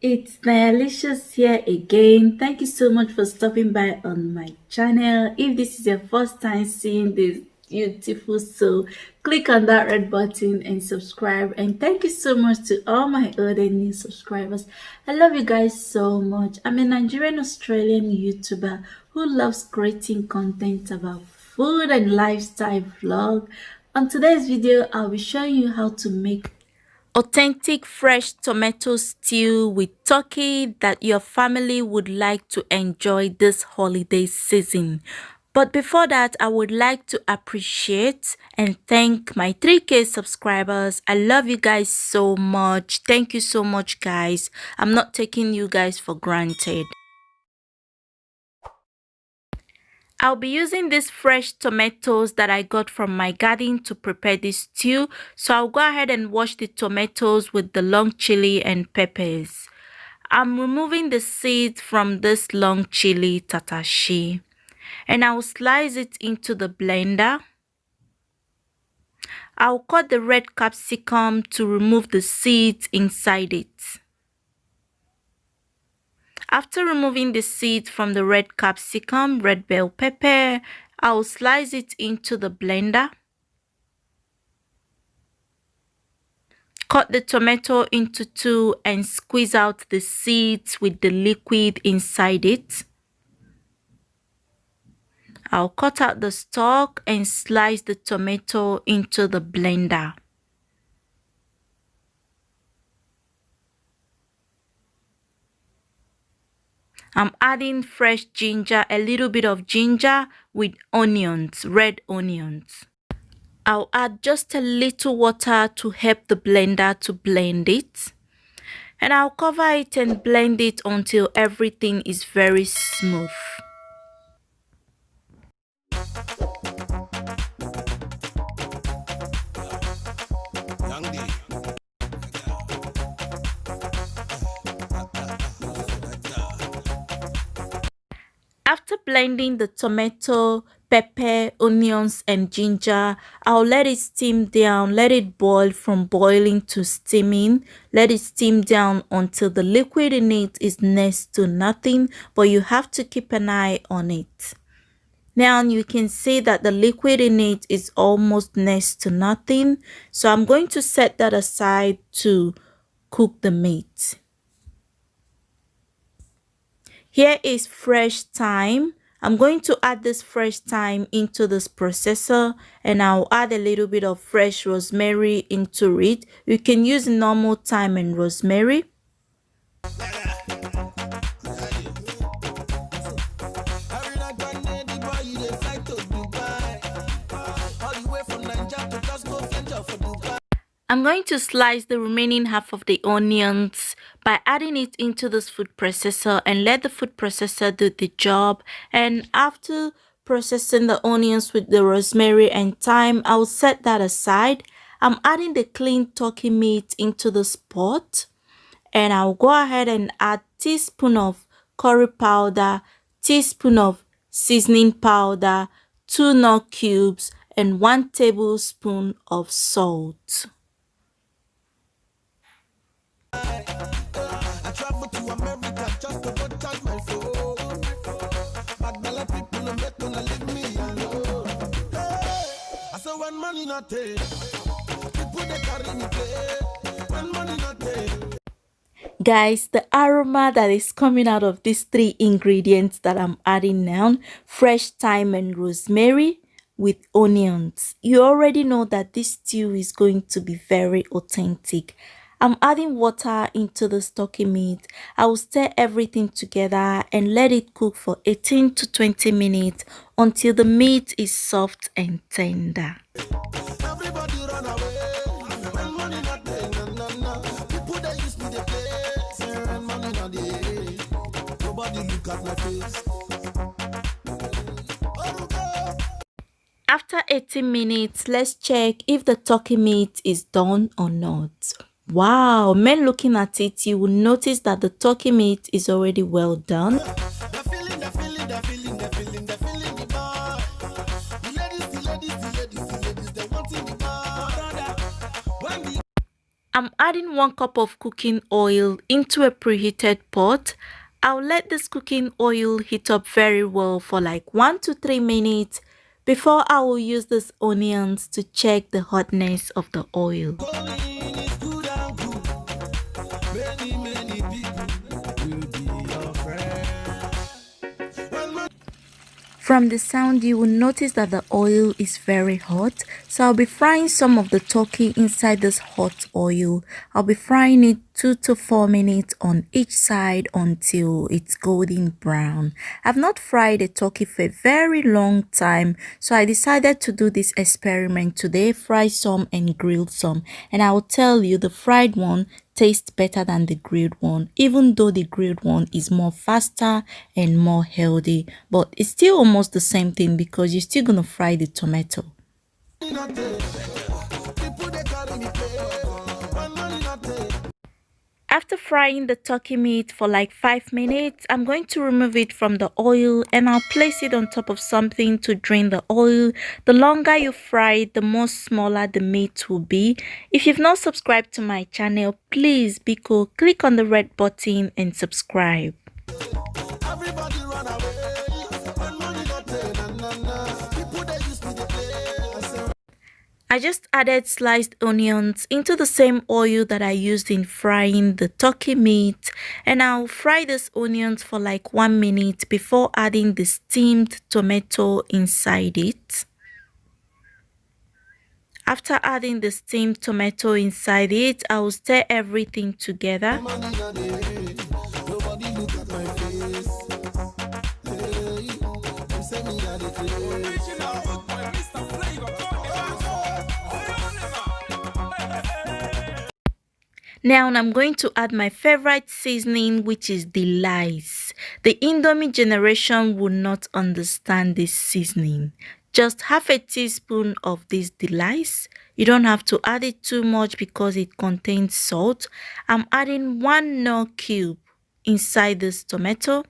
It's NenyeLicious here again. Thank you so much for stopping by on my channel. If this is your first time seeing this beautiful soul, click on that red button and subscribe. And thank you so much to all my other new subscribers. I love you guys so much. I'm a Nigerian Australian YouTuber who loves creating content about food and lifestyle vlog. On today's video, I'll be showing you how to make authentic fresh tomato stew with turkey that your family would like to enjoy this holiday season. But before that, I would like to appreciate and thank my 3K subscribers. I love you guys so much. Thank you so much, guys. I'm not taking you guys for granted. I'll be using these fresh tomatoes that I got from my garden to prepare this stew. So I'll go ahead and wash the tomatoes with the long chili and peppers. I'm removing the seeds from this long chili tatashi. And I'll slice it into the blender. I'll cut the red capsicum to remove the seeds inside it. After removing the seeds from the red capsicum, red bell pepper, I'll slice it into the blender. Cut the tomato into two and squeeze out the seeds with the liquid inside it. I'll cut out the stalk and slice the tomato into the blender. I'm adding fresh ginger, a little bit of ginger with onions, red onions. I'll add just a little water to help the blender to blend it. And I'll cover it and blend it until everything is very smooth. After blending the tomato, pepper, onions and ginger, I'll let it steam down, let it boil from boiling to steaming. Let it steam down until the liquid in it is next to nothing, but you have to keep an eye on it. Now you can see that the liquid in it is almost next to nothing, so I'm going to set that aside to cook the meat. Here is fresh thyme. I'm going to add this fresh thyme into this processor, and I'll add a little bit of fresh rosemary into it. You can use normal thyme and rosemary. I'm going to slice the remaining half of the onions by adding it into this food processor and let the food processor do the job. And after processing the onions with the rosemary and thyme, I'll set that aside. I'm adding the clean turkey meat into this pot, and I'll go ahead and add teaspoon of curry powder, teaspoon of seasoning powder, 2 nut cubes, and 1 tablespoon of salt. Guys, the aroma that is coming out of these 3 ingredients that I'm adding now, fresh thyme and rosemary with onions, you already know that this stew is going to be very authentic. I'm adding water into the turkey meat. I will stir everything together and let it cook for 18 to 20 minutes until the meat is soft and tender. After 18 minutes, let's check if the turkey meat is done or not. Wow, when looking at it, you will notice that the turkey meat is already well done. I'm adding 1 cup of cooking oil into a preheated pot. I'll let this cooking oil heat up very well for like 1 to 3 minutes before I will use these onions to check the hotness of the oil. From the sound, you will notice that the oil is very hot. So I'll be frying some of the turkey inside this hot oil. I'll be frying it 2 to 4 minutes on each side until it's golden brown. I've not fried a turkey for a very long time, so I decided to do this experiment today, fry some and grill some. And I will tell you, the fried one tastes better than the grilled one, even though the grilled one is more faster and more healthy, but it's still almost the same thing because you're still gonna fry the tomato. After frying the turkey meat for like 5 minutes, I'm going to remove it from the oil and I'll place it on top of something to drain the oil. The longer you fry it, the more smaller the meat will be. If you've not subscribed to my channel, please be cool, click on the red button and subscribe. I just added sliced onions into the same oil that I used in frying the turkey meat, and I'll fry these onions for like 1 minute before adding the steamed tomato inside it. After adding the steamed tomato inside it, I will stir everything together. Now I'm going to add my favorite seasoning, which is NenyeLicious. The Indomie generation will not understand this seasoning. Just half a teaspoon of this NenyeLicious. You don't have to add it too much because it contains salt. I'm adding 1 Knorr cube inside this tomato.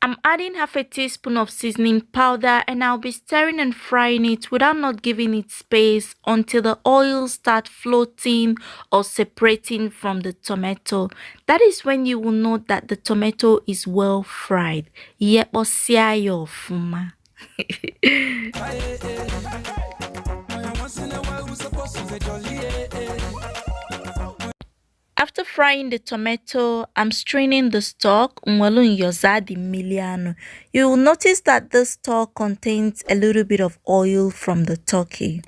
I'm adding half a teaspoon of seasoning powder and I'll be stirring and frying it without not giving it space until the oil starts floating or separating from the tomato. That is when you will know that the tomato is well fried. Fuma. After frying the tomato, I'm straining the stock. You will notice that the stock contains a little bit of oil from the turkey.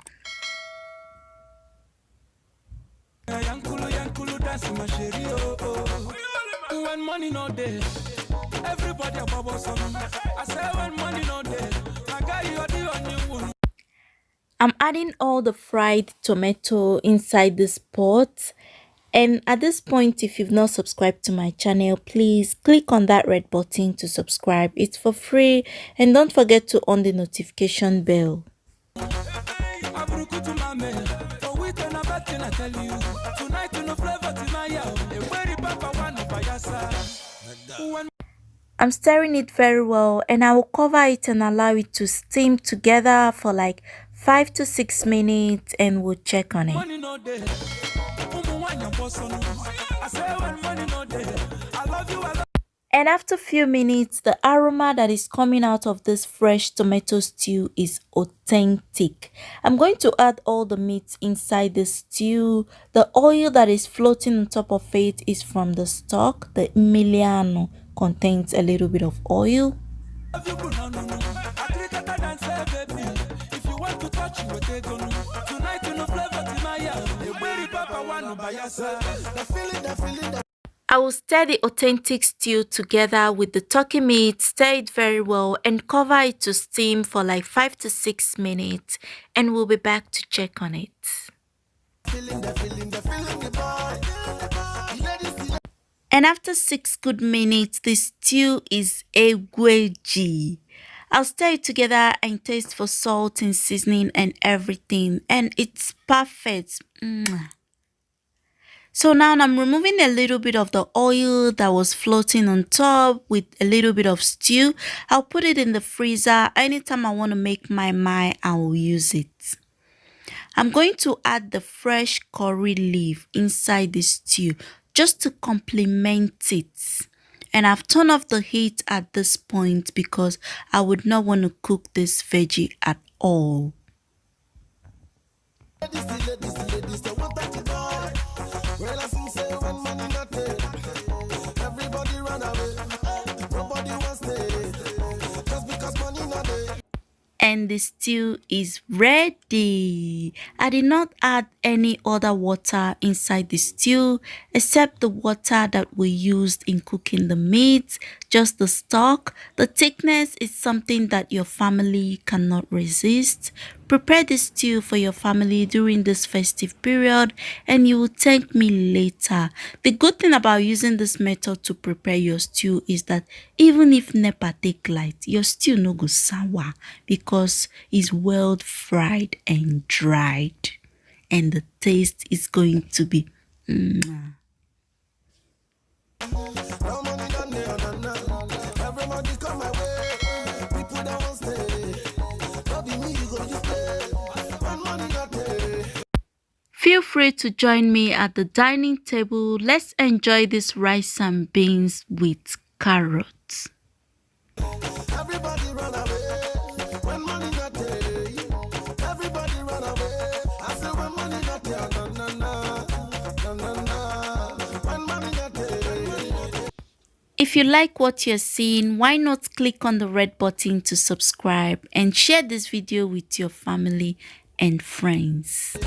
I'm adding all the fried tomato inside this pot. And at this point, if you've not subscribed to my channel, please click on that red button to subscribe. It's for free, and don't forget to on the notification bell. I'm stirring it very well, and I will cover it and allow it to steam together for like 5 to 6 minutes, and we'll check on it. And after a few minutes, the aroma that is coming out of this fresh tomato stew is authentic. I'm going to add all the meat inside the stew. The oil that is floating on top of it is from the stock. The Emiliano contains a little bit of oil. I will stir the authentic stew together with the turkey meat, stir it very well and cover it to steam for like 5 to 6 minutes, and we'll be back to check on it. And after 6 good minutes, the stew is egweji. I'll stir it together and taste for salt and seasoning and everything, and it's perfect. So now I'm removing a little bit of the oil that was floating on top with a little bit of stew. I'll put it in the freezer. Anytime I want to make my, I will use it. I'm going to add the fresh curry leaf inside the stew just to complement it. And I've turned off the heat at this point because I would not want to cook this veggie at all. And the stew is ready. I did not add any other water inside the stew except the water that we used in cooking the meat, just the stock. The thickness is something that your family cannot resist. Prepare the stew for your family during this festive period and you will thank me later. The good thing about using this method to prepare your stew is that even if NEPA take light, your stew no go sour because it's well fried and dried and the taste is going to be Feel free to join me at the dining table. Let's enjoy this rice and beans with carrots. Everybody run away when money not there. Everybody run away. I say when money not there. When money not there. If you like what you're seeing, why not click on the red button to subscribe and share this video with your family and friends.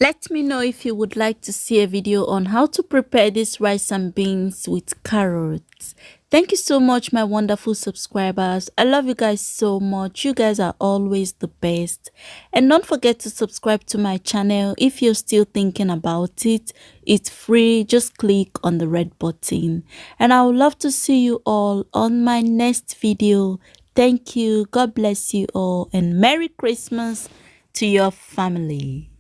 Let me know if you would like to see a video on how to prepare this rice and beans with carrots. Thank you so much, my wonderful subscribers. I love you guys so much. You guys are always the best. And don't forget to subscribe to my channel if you're still thinking about it. It's free. Just click on the red button. And I would love to see you all on my next video. Thank you. God bless you all. And Merry Christmas to your family.